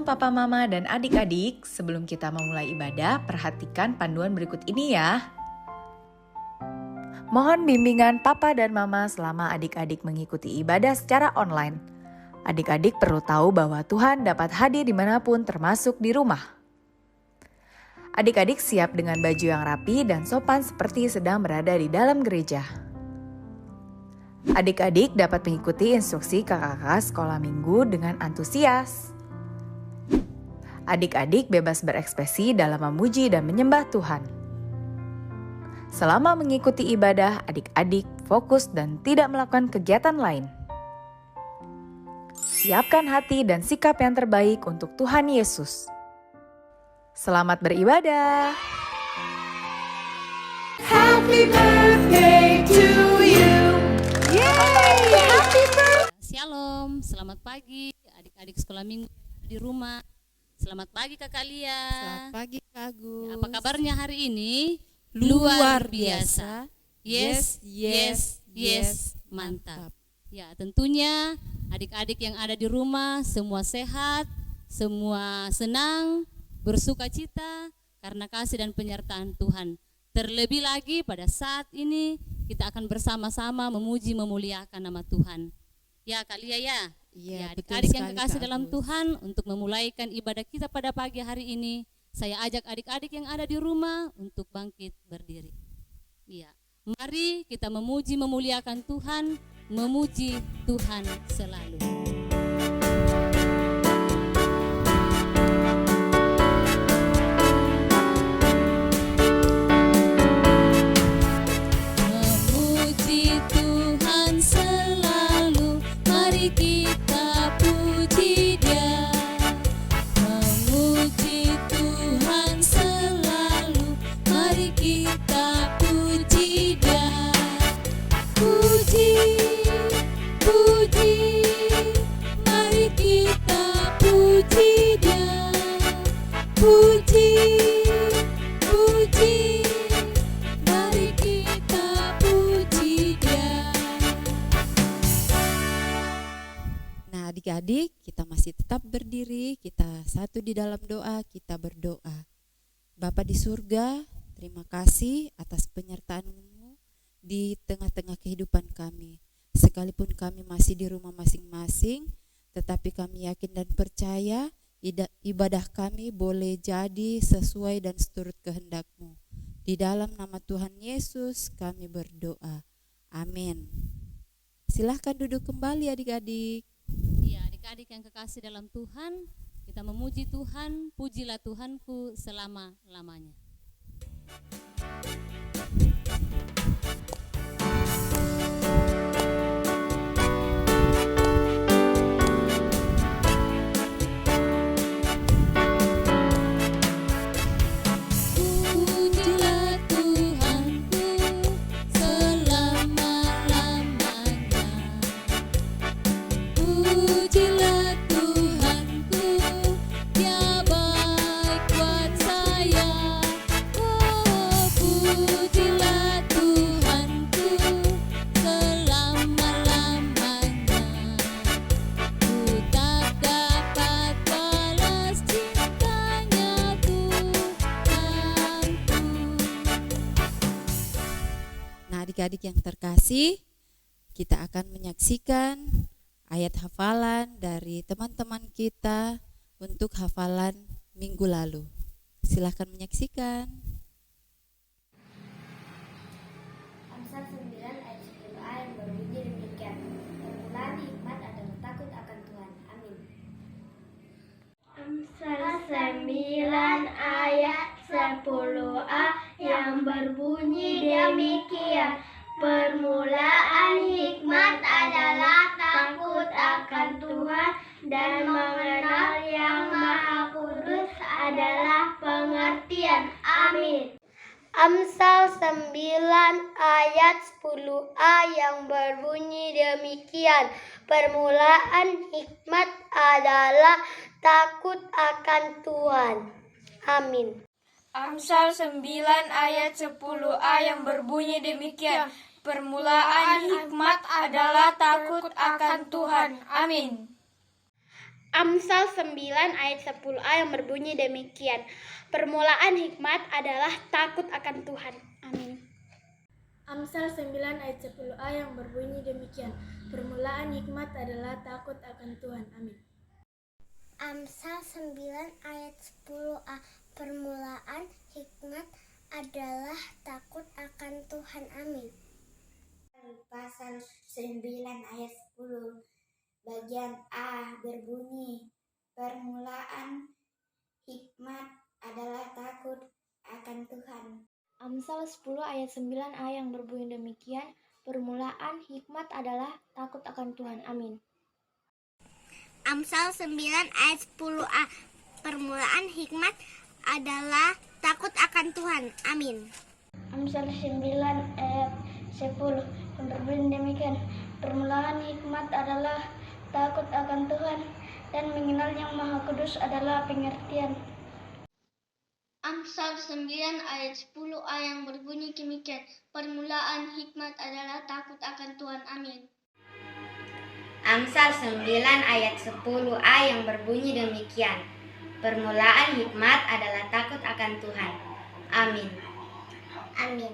Shalom Papa Mama dan adik-adik, sebelum kita memulai ibadah, perhatikan panduan berikut ini ya. Mohon bimbingan Papa dan Mama selama adik-adik mengikuti ibadah secara online. Adik-adik perlu tahu bahwa Tuhan dapat hadir dimanapun termasuk di rumah. Adik-adik siap dengan baju yang rapi dan sopan seperti sedang berada di dalam gereja. Adik-adik dapat mengikuti instruksi kakak-kakak sekolah minggu dengan antusias. Adik-adik bebas berekspresi dalam memuji dan menyembah Tuhan. Selama mengikuti ibadah, adik-adik fokus dan tidak melakukan kegiatan lain. Siapkan hati dan sikap yang terbaik untuk Tuhan Yesus. Selamat beribadah. Happy birthday to you. Yay! Happy birthday. Shalom, selamat pagi adik-adik sekolah minggu di rumah. Selamat pagi Kak Lia. Selamat pagi Kak Agus. Apa kabarnya hari ini? Luar biasa. Yes, mantap. Ya, tentunya adik-adik yang ada di rumah semua sehat, semua senang, bersuka cita karena kasih dan penyertaan Tuhan. Terlebih lagi pada saat ini kita akan bersama-sama memuji memuliakan nama Tuhan. Ya Kak Lia ya. Iya, Adik-adik yang kekasih Kak dalam Agus. Tuhan, untuk memulaikan ibadah kita pada pagi hari ini, saya ajak adik-adik yang ada di rumah untuk bangkit berdiri. Iya, mari kita memuji memuliakan Tuhan, memuji Tuhan selalu. Memuji Tuhan selalu, mari kita puji Dia. Memuji Tuhan selalu, mari kita puji Dia. Puji, mari kita puji Dia. Puji, mari kita puji Dia. Nah adik-adik, kita masih tetap berdiri, kita satu di dalam doa, kita berdoa. Bapa di surga, terima kasih atas penyertaan-Mu di tengah-tengah kehidupan kami. Sekalipun kami masih di rumah masing-masing, tetapi kami yakin dan percaya ibadah kami boleh jadi sesuai dan seturut kehendak-Mu. Di dalam nama Tuhan Yesus kami berdoa. Amin. Silahkan duduk kembali adik-adik. Ya, adik-adik yang kekasih dalam Tuhan, kita memuji Tuhan, pujilah Tuhanku selama-lamanya. Pujilah Tuhanku selama-lamanya. Pujilah Tuhanku, Dia baik buat saya. Oh, pujilah Tuhanku selama-lamanya. Ku tak dapat balas cintanya Tuhanku. Nah adik-adik yang terkasih, kita akan menyaksikan ayat hafalan dari teman-teman kita untuk hafalan minggu lalu. Silahkan menyaksikan. Amsal 9 ayat 10a yang berbunyi demikian. Permulaan hikmat adalah takut akan Tuhan. Amin. Amsal 9 ayat 10a yang berbunyi demikian. Permulaan hikmat adalah takut akan Tuhan dan mengenal Yang Maha Kudus adalah pengertian. Amin. Amsal 9 ayat 10a yang berbunyi demikian. Permulaan hikmat adalah takut akan Tuhan. Amin. Amsal 9 ayat 10a yang berbunyi demikian. Permulaan hikmat adalah takut akan Tuhan. Amin. Amsal 9 ayat 10a yang berbunyi demikian. Permulaan hikmat adalah takut akan Tuhan. Amin. Amsal 9 ayat 10a yang berbunyi demikian. Permulaan hikmat adalah takut akan Tuhan. Amin. Amsal 9 ayat 10a. Permulaan hikmat adalah takut akan Tuhan. Amin. Pasal 9 ayat 10 bagian A berbunyi, permulaan hikmat adalah takut akan Tuhan. Amsal 10 ayat 9a yang berbunyi demikian. Permulaan hikmat adalah takut akan Tuhan. Amin. Amsal 9 ayat 10a. Permulaan hikmat adalah takut akan Tuhan. Amin. Amsal 9 ayat 10 yang berbunyi demikian. Permulaan hikmat adalah takut akan Tuhan, dan mengenal yang Maha Kudus adalah pengertian. Amsal 9 ayat 10a yang berbunyi demikian. Permulaan hikmat adalah takut akan Tuhan. Amin. Amsal 9 ayat 10a yang berbunyi demikian. Permulaan hikmat adalah takut akan Tuhan. Amin. Amin.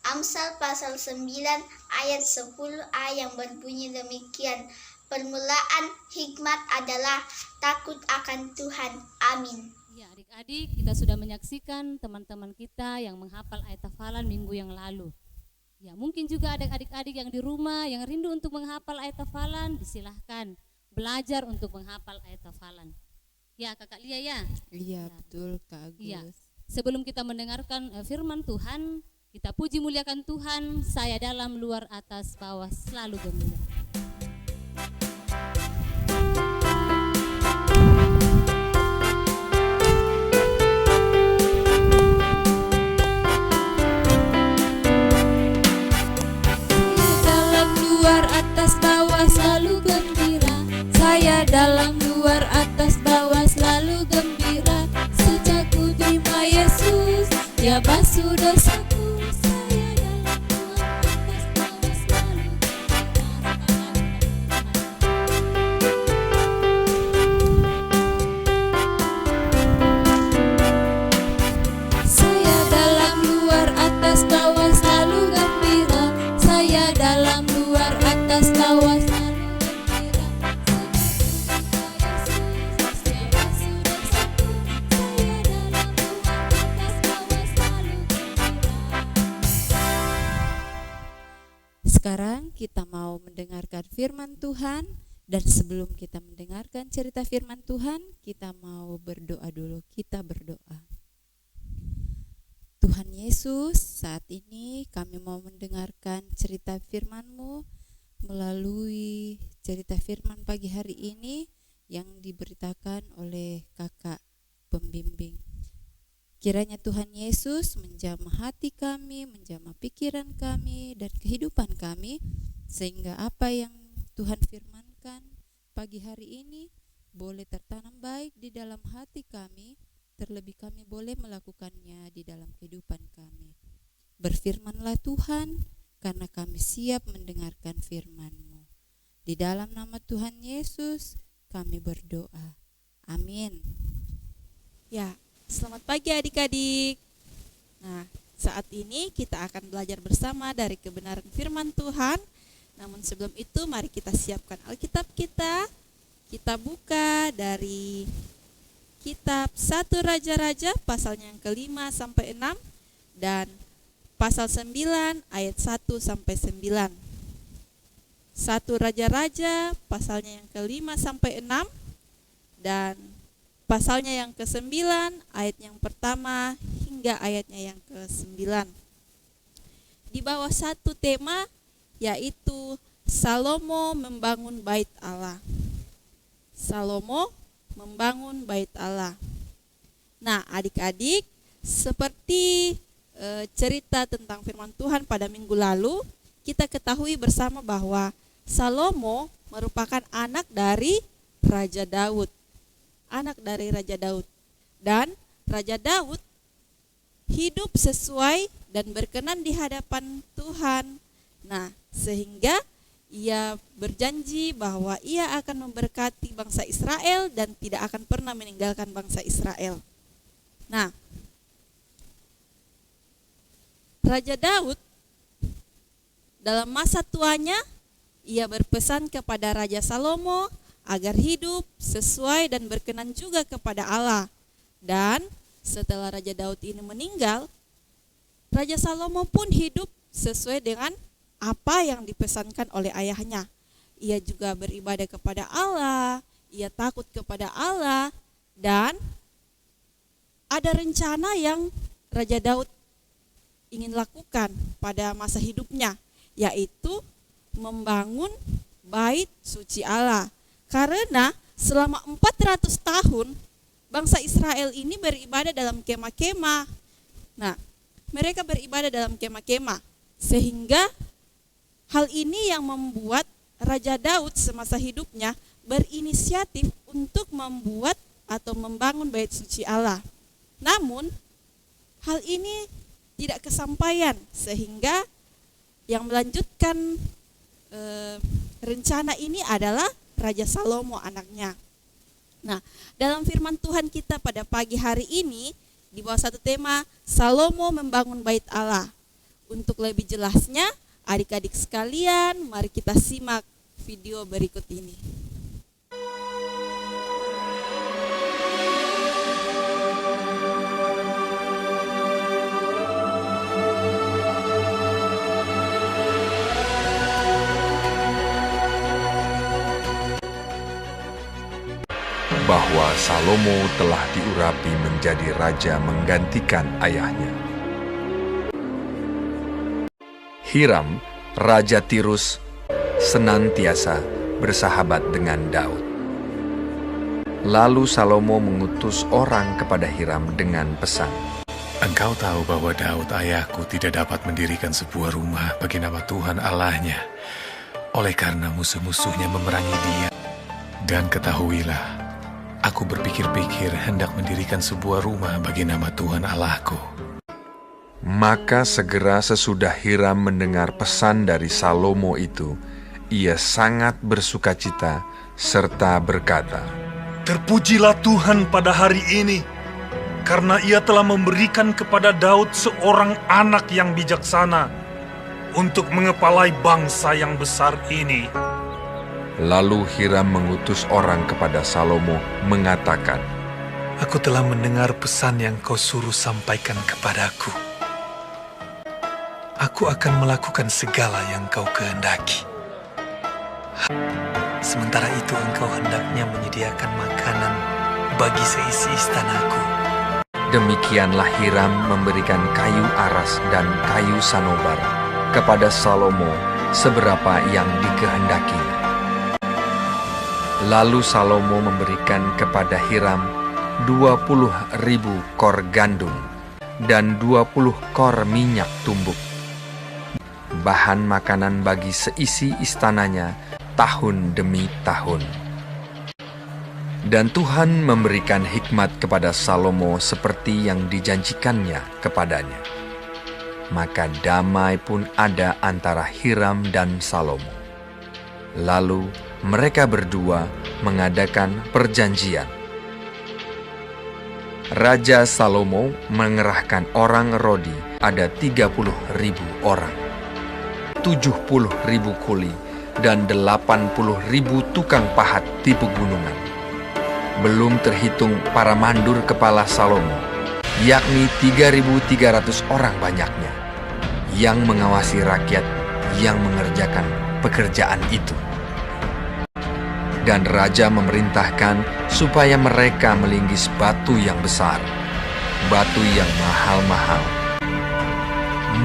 Amsal pasal 9 ayat 10a yang berbunyi demikian. Permulaan hikmat adalah takut akan Tuhan. Amin. Ya, adik-adik, kita sudah menyaksikan teman-teman kita yang menghafal ayat hafalan minggu yang lalu. Ya, mungkin juga ada adik-adik yang di rumah yang rindu untuk menghafal ayat hafalan, disilahkan belajar untuk menghafal ayat hafalan. Ya, Kakak Lia ya? Iya, betul Kak Agus. Iya. Sebelum kita mendengarkan firman Tuhan, kita puji muliakan Tuhan. Saya dalam, luar, atas, bawah selalu gembira. Dalam, luar, atas, bawah selalu gembira. Saya dalam, luar, atas, bawah selalu gembira. Sejak ku terima Yesus, Dia basuh dosaku. Saya dalam, luar, atas, bawah selalu gembira. Saya dalam, luar, atas, bawah selalu gembira. Sekarang kita mau mendengarkan firman Tuhan, dan sebelum kita mendengarkan cerita firman Tuhan, kita mau berdoa dulu. Kita berdoa. Tuhan Yesus, saat ini kami mau mendengarkan cerita firman-Mu melalui cerita firman pagi hari ini yang diberitakan oleh kakak pembimbing. Kiranya Tuhan Yesus menjamah hati kami, menjamah pikiran kami dan kehidupan kami, sehingga apa yang Tuhan firmankan pagi hari ini boleh tertanam baik di dalam hati kami, terlebih kami boleh melakukannya di dalam kehidupan kami. Berfirmanlah Tuhan, karena kami siap mendengarkan firman-Mu. Di dalam nama Tuhan Yesus kami berdoa. Amin. Ya, selamat pagi adik-adik. Nah, saat ini kita akan belajar bersama dari kebenaran firman Tuhan. Namun sebelum itu mari kita siapkan Alkitab kita. Kita buka dari kitab 1 Raja-Raja pasalnya yang ke-5 sampai 6 dan pasal 9 ayat 1 sampai 9. 1 Raja-Raja pasalnya yang ke-5 sampai 6 dan pasalnya yang ke-9 ayat yang pertama hingga ayatnya yang ke-9. Di bawah satu tema yaitu Salomo membangun bait Allah. Salomo membangun bait Allah. Nah, adik-adik, seperti cerita tentang firman Tuhan pada minggu lalu, kita ketahui bersama bahwa Salomo merupakan anak dari Raja Daud. Anak dari Raja Daud. Dan Raja Daud hidup sesuai dan berkenan di hadapan Tuhan. Nah, sehingga ia berjanji bahwa ia akan memberkati bangsa Israel dan tidak akan pernah meninggalkan bangsa Israel. Nah, Raja Daud dalam masa tuanya, ia berpesan kepada Raja Salomo agar hidup sesuai dan berkenan juga kepada Allah. Dan setelah Raja Daud ini meninggal, Raja Salomo pun hidup sesuai dengan apa yang dipesankan oleh ayahnya. Ia juga beribadah kepada Allah, ia takut kepada Allah, dan ada rencana yang Raja Daud ingin lakukan pada masa hidupnya, yaitu membangun bait suci Allah. Karena selama 400 tahun bangsa Israel ini beribadah dalam kemah-kemah. Nah, mereka beribadah dalam kemah-kemah, sehingga hal ini yang membuat Raja Daud semasa hidupnya berinisiatif untuk membuat atau membangun bait suci Allah. Namun hal ini tidak kesampaian, sehingga yang melanjutkan rencana ini adalah Raja Salomo anaknya. Nah, dalam firman Tuhan kita pada pagi hari ini di bawah satu tema Salomo membangun bait Allah. Untuk lebih jelasnya, adik-adik sekalian, mari kita simak video berikut ini. Bahwa Salomo telah diurapi menjadi raja menggantikan ayahnya. Hiram, Raja Tirus, senantiasa bersahabat dengan Daud. Lalu Salomo mengutus orang kepada Hiram dengan pesan, "Engkau tahu bahwa Daud ayahku tidak dapat mendirikan sebuah rumah bagi nama Tuhan Allahnya, oleh karena musuh-musuhnya memerangi dia. Dan ketahuilah, aku berpikir-pikir hendak mendirikan sebuah rumah bagi nama Tuhan Allahku." Maka segera sesudah Hiram mendengar pesan dari Salomo itu, ia sangat bersukacita serta berkata, "Terpujilah Tuhan pada hari ini, karena ia telah memberikan kepada Daud seorang anak yang bijaksana untuk mengepalai bangsa yang besar ini." Lalu Hiram mengutus orang kepada Salomo mengatakan, "Aku telah mendengar pesan yang kau suruh sampaikan kepadaku. Aku akan melakukan segala yang kau kehendaki. Sementara itu engkau hendaknya menyediakan makanan bagi seisi istanaku." Demikianlah Hiram memberikan kayu aras dan kayu sanobar kepada Salomo seberapa yang dikehendakinya. Lalu Salomo memberikan kepada Hiram 20.000 kor gandum dan 20 kor minyak tumbuk, bahan makanan bagi seisi istananya tahun demi tahun. Dan Tuhan memberikan hikmat kepada Salomo seperti yang dijanjikannya kepadanya. Maka damai pun ada antara Hiram dan Salomo. Lalu mereka berdua mengadakan perjanjian. Raja Salomo mengerahkan orang Rodi, ada 30.000 orang, 70.000 kuli, dan 80.000 tukang pahat di pegunungan. Belum terhitung para mandur kepala Salomo, yakni 3.300 orang banyaknya, yang mengawasi rakyat yang mengerjakan pekerjaan itu. Dan raja memerintahkan supaya mereka melinggis batu yang besar, batu yang mahal-mahal.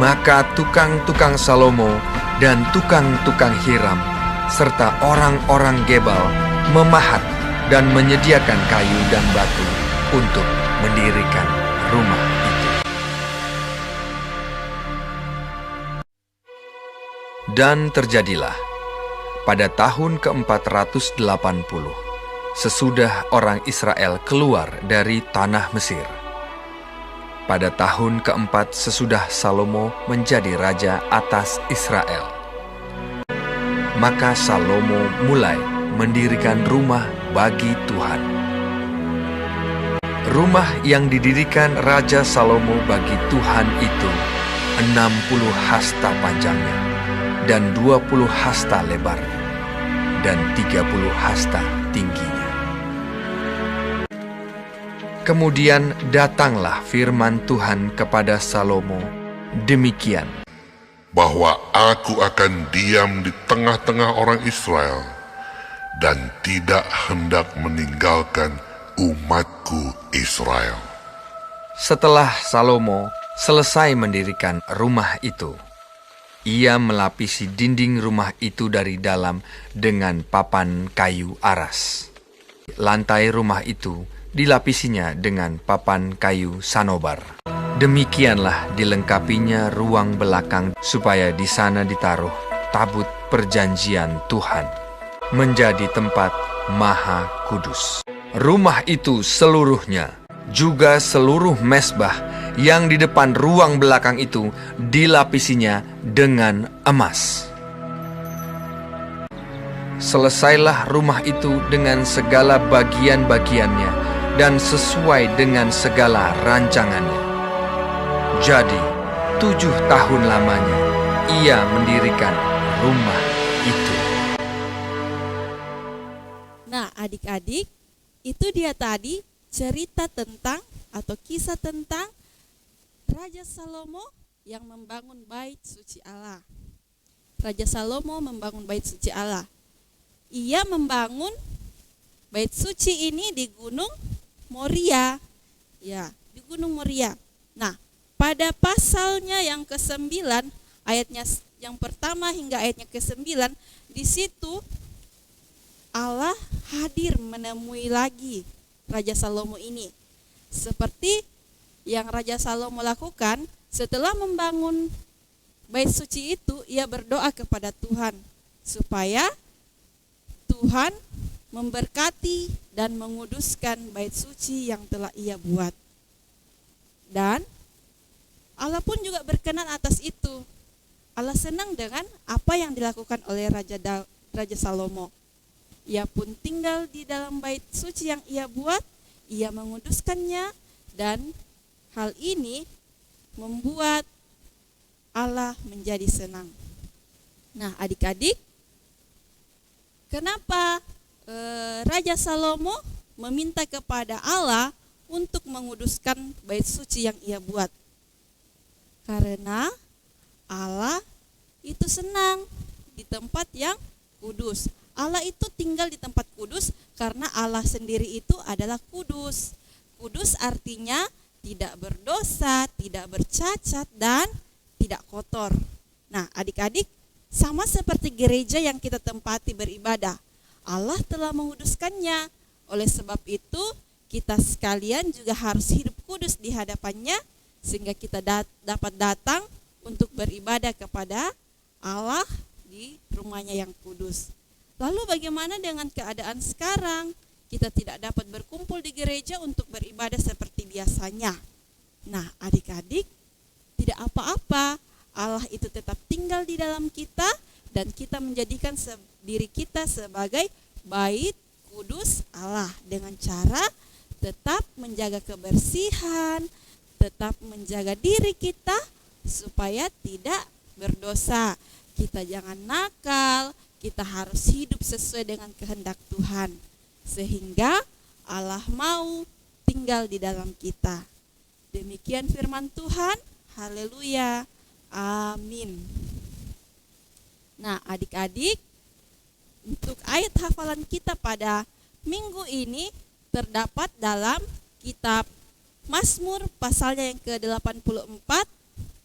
Maka tukang-tukang Salomo dan tukang-tukang Hiram serta orang-orang Gebal memahat dan menyediakan kayu dan batu untuk mendirikan rumah itu. Dan terjadilah pada tahun ke-480, sesudah orang Israel keluar dari tanah Mesir. Pada tahun ke-4 sesudah Salomo menjadi raja atas Israel. Maka Salomo mulai mendirikan rumah bagi Tuhan. Rumah yang didirikan Raja Salomo bagi Tuhan itu 60 hasta panjangnya dan 20 hasta lebarnya dan 30 hasta tingginya. Kemudian datanglah firman Tuhan kepada Salomo demikian, bahwa aku akan diam di tengah-tengah orang Israel dan tidak hendak meninggalkan umatku Israel. Setelah Salomo selesai mendirikan rumah itu, ia melapisi dinding rumah itu dari dalam dengan papan kayu aras. Lantai rumah itu dilapisinya dengan papan kayu sanobar. Demikianlah dilengkapinya ruang belakang supaya di sana ditaruh tabut perjanjian Tuhan, menjadi tempat maha kudus. Rumah itu seluruhnya, juga seluruh mesbah yang di depan ruang belakang itu dilapisinya dengan emas. Selesailah rumah itu dengan segala bagian-bagiannya dan sesuai dengan segala rancangannya. Jadi, 7 tahun lamanya ia mendirikan rumah itu. Nah, adik-adik, itu dia tadi cerita tentang atau kisah tentang Raja Salomo yang membangun bait suci Allah. Raja Salomo membangun bait suci Allah. Ia membangun bait suci ini di Gunung Moria. Ya, di Gunung Moria. Nah, pada pasalnya yang ke-9, ayatnya yang pertama hingga ayatnya ke-9, di situ Allah hadir menemui lagi Raja Salomo ini. Seperti yang Raja Salomo lakukan setelah membangun bait suci itu, ia berdoa kepada Tuhan supaya Tuhan memberkati dan menguduskan bait suci yang telah ia buat. Dan Allah pun juga berkenan atas itu. Allah senang dengan apa yang dilakukan oleh Raja Salomo. Ia pun tinggal di dalam bait suci yang ia buat, ia menguduskannya, dan hal ini membuat Allah menjadi senang. Nah, adik-adik, kenapa Raja Salomo meminta kepada Allah untuk menguduskan bait suci yang ia buat? Karena Allah itu senang di tempat yang kudus. Allah itu tinggal di tempat kudus karena Allah sendiri itu adalah kudus. Kudus artinya tidak berdosa, tidak bercacat, dan tidak kotor. Nah, adik-adik, sama seperti gereja yang kita tempati beribadah, Allah telah menguduskannya. Oleh sebab itu, kita sekalian juga harus hidup kudus di hadapannya, sehingga kita dapat datang untuk beribadah kepada Allah di rumahnya yang kudus. Lalu bagaimana dengan keadaan sekarang? Kita tidak dapat berkumpul di gereja untuk beribadah seperti biasanya. Nah, adik-adik, tidak apa-apa. Allah itu tetap tinggal di dalam kita dan kita menjadikan diri kita sebagai bait kudus Allah dengan cara tetap menjaga kebersihan, tetap menjaga diri kita supaya tidak berdosa. Kita jangan nakal, kita harus hidup sesuai dengan kehendak Tuhan, sehingga Allah mau tinggal di dalam kita. Demikian firman Tuhan. Haleluya. Amin. Nah, adik-adik, untuk ayat hafalan kita pada minggu ini terdapat dalam kitab Mazmur pasalnya yang ke-84,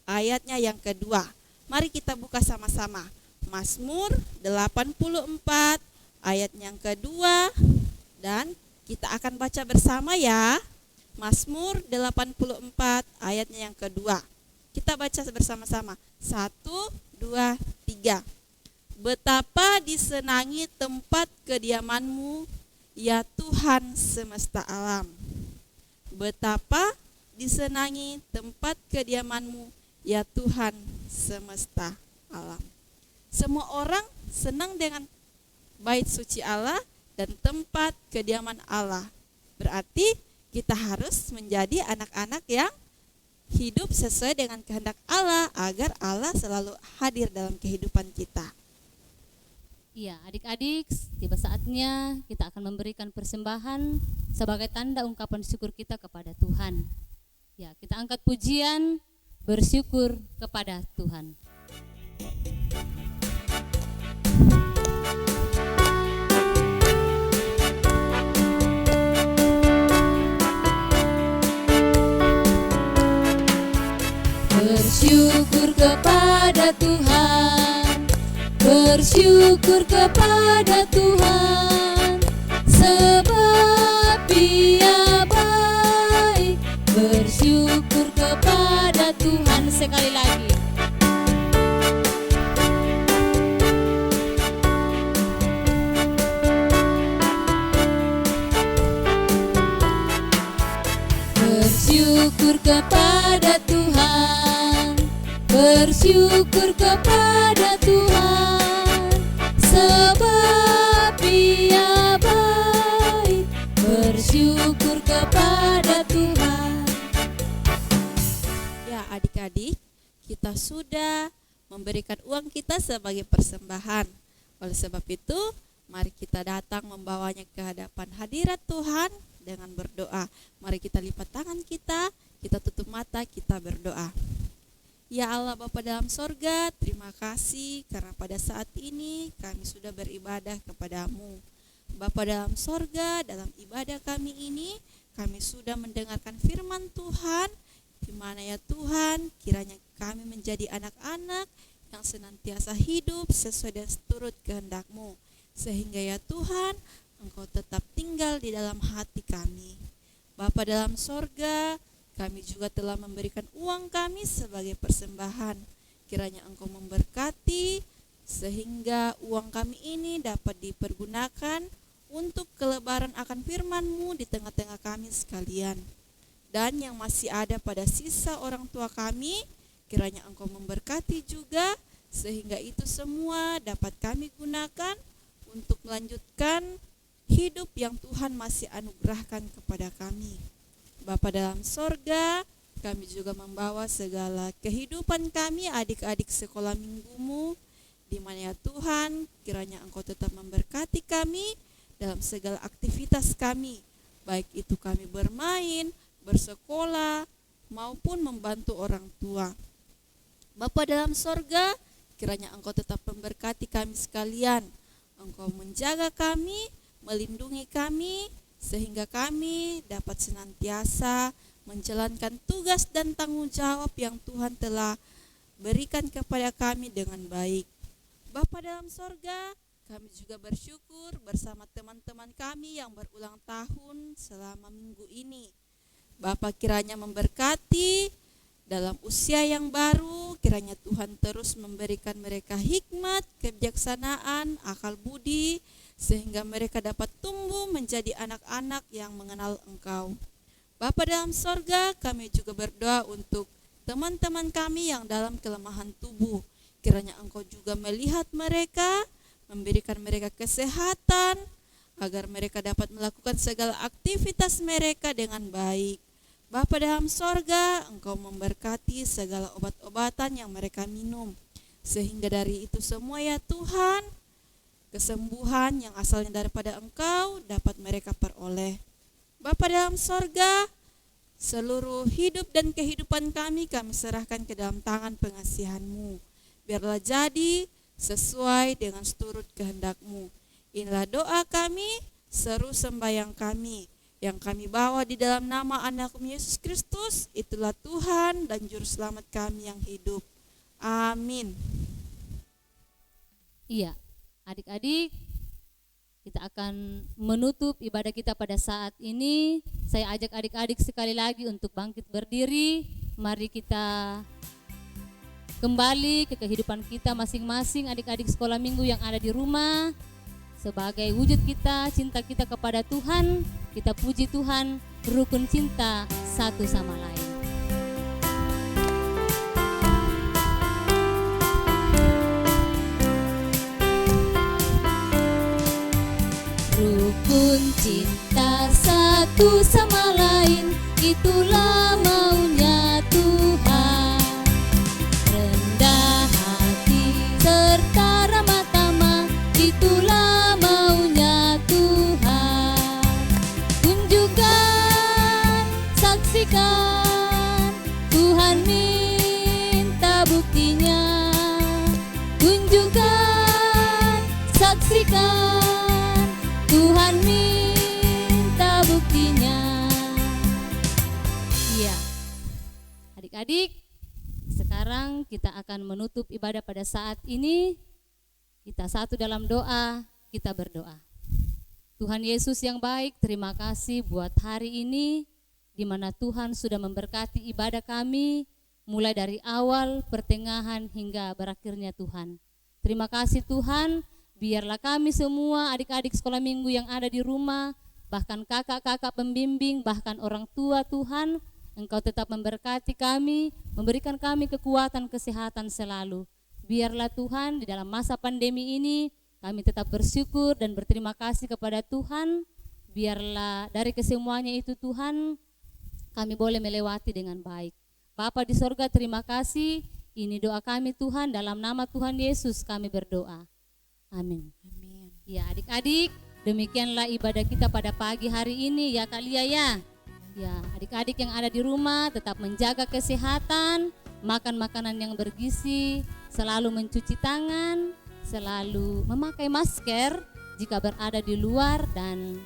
ayatnya yang kedua. Mari kita buka sama-sama. Mazmur 84 ayat yang kedua, dan kita akan baca bersama ya. Mazmur 84 ayatnya yang kedua. Kita baca bersama-sama. 1, 2, 3. Betapa disenangi tempat kediaman-Mu, ya Tuhan semesta alam. Betapa disenangi tempat kediaman-Mu, ya Tuhan semesta alam. Semua orang senang dengan bait suci Allah dan tempat kediaman Allah. Berarti kita harus menjadi anak-anak yang hidup sesuai dengan kehendak Allah agar Allah selalu hadir dalam kehidupan kita. Iya, adik-adik, tiba saatnya kita akan memberikan persembahan sebagai tanda ungkapan syukur kita kepada Tuhan. Ya, kita angkat pujian bersyukur kepada Tuhan. Bersyukur kepada Tuhan, bersyukur kepada Tuhan, sebab Dia baik. Bersyukur kepada Tuhan sekali lagi. Bersyukur kepada Tuhan, bersyukur kepada Tuhan, sebab Dia baik. Bersyukur kepada Tuhan. Ya, adik-adik, kita sudah memberikan uang kita sebagai persembahan. Oleh sebab itu, mari kita datang membawanya ke hadapan hadirat Tuhan dengan berdoa. Mari kita lipat tangan kita tutup mata, kita berdoa. Ya Allah Bapa dalam sorga, terima kasih karena pada saat ini kami sudah beribadah kepadamu. Bapa dalam sorga, dalam ibadah kami ini, kami sudah mendengarkan firman Tuhan, di mana ya Tuhan, kiranya kami menjadi anak-anak yang senantiasa hidup sesuai dan seturut kehendak-Mu. Sehingga ya Tuhan, Engkau tetap tinggal di dalam hati kami. Bapa dalam sorga, kami juga telah memberikan uang kami sebagai persembahan. Kiranya Engkau memberkati sehingga uang kami ini dapat dipergunakan untuk kelebaran akan firman-Mu di tengah-tengah kami sekalian. Dan yang masih ada pada sisa orang tua kami, kiranya Engkau memberkati juga sehingga itu semua dapat kami gunakan untuk melanjutkan hidup yang Tuhan masih anugerahkan kepada kami. Bapa dalam sorga, kami juga membawa segala kehidupan kami, adik-adik sekolah minggu-Mu, di mana ya Tuhan, kiranya Engkau tetap memberkati kami dalam segala aktivitas kami, baik itu kami bermain, bersekolah, maupun membantu orang tua. Bapa dalam sorga, kiranya Engkau tetap memberkati kami sekalian. Engkau menjaga kami, melindungi kami, sehingga kami dapat senantiasa menjalankan tugas dan tanggung jawab yang Tuhan telah berikan kepada kami dengan baik. Bapa dalam sorga, kami juga bersyukur bersama teman-teman kami yang berulang tahun selama minggu ini. Bapa kiranya memberkati dalam usia yang baru, kiranya Tuhan terus memberikan mereka hikmat, kebijaksanaan, akal budi, sehingga mereka dapat tumbuh menjadi anak-anak yang mengenal Engkau. Bapa dalam sorga, kami juga berdoa untuk teman-teman kami yang dalam kelemahan tubuh. Kiranya Engkau juga melihat mereka, memberikan mereka kesehatan, agar mereka dapat melakukan segala aktivitas mereka dengan baik. Bapa dalam sorga, Engkau memberkati segala obat-obatan yang mereka minum, sehingga dari itu semua ya Tuhan, kesembuhan yang asalnya daripada Engkau dapat mereka peroleh. Bapa dalam sorga, seluruh hidup dan kehidupan kami serahkan ke dalam tangan pengasihan-Mu. Biarlah jadi sesuai dengan seturut kehendak-Mu. Inilah doa kami, seru sembahyang kami, yang kami bawa di dalam nama anak-Mu Yesus Kristus. Itulah Tuhan dan Juru Selamat kami yang hidup. Amin. Iya, adik-adik, kita akan menutup ibadah kita pada saat ini. Saya ajak adik-adik sekali lagi untuk bangkit berdiri. Mari kita kembali ke kehidupan kita masing-masing, adik-adik sekolah minggu yang ada di rumah. Sebagai wujud kita, cinta kita kepada Tuhan, kita puji Tuhan, rukun cinta satu sama lain. Cinta satu sama lain, itulah maunya Tuhan. Rendah hati serta ramah tamah, itulah maunya Tuhan. Tunjukkan, saksikan, Tuhan minta buktinya. Tunjukkan, saksikan, Tuhan minta buktinya. Iya, adik-adik, sekarang kita akan menutup ibadah pada saat ini. Kita satu dalam doa, kita berdoa. Tuhan Yesus yang baik, terima kasih buat hari ini, di mana Tuhan sudah memberkati ibadah kami, mulai dari awal, pertengahan, hingga berakhirnya Tuhan. Terima kasih Tuhan, biarlah kami semua adik-adik sekolah minggu yang ada di rumah, bahkan kakak-kakak pembimbing, bahkan orang tua Tuhan, Engkau tetap memberkati kami, memberikan kami kekuatan, kesehatan selalu. Biarlah Tuhan di dalam masa pandemi ini, kami tetap bersyukur dan berterima kasih kepada Tuhan. Biarlah dari kesemuanya itu Tuhan, kami boleh melewati dengan baik. Bapa di sorga, terima kasih. Ini doa kami Tuhan, dalam nama Tuhan Yesus kami berdoa. Amin. Amin. Ya adik-adik, demikianlah ibadah kita pada pagi hari ini ya Kak Lia ya. Ya adik-adik yang ada di rumah tetap menjaga kesehatan, makan makanan yang bergizi, selalu mencuci tangan, selalu memakai masker jika berada di luar, dan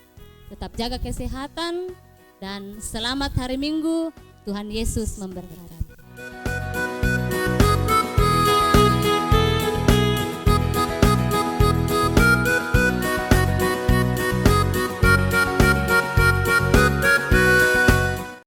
tetap jaga kesehatan, dan selamat hari Minggu. Tuhan Yesus memberkati.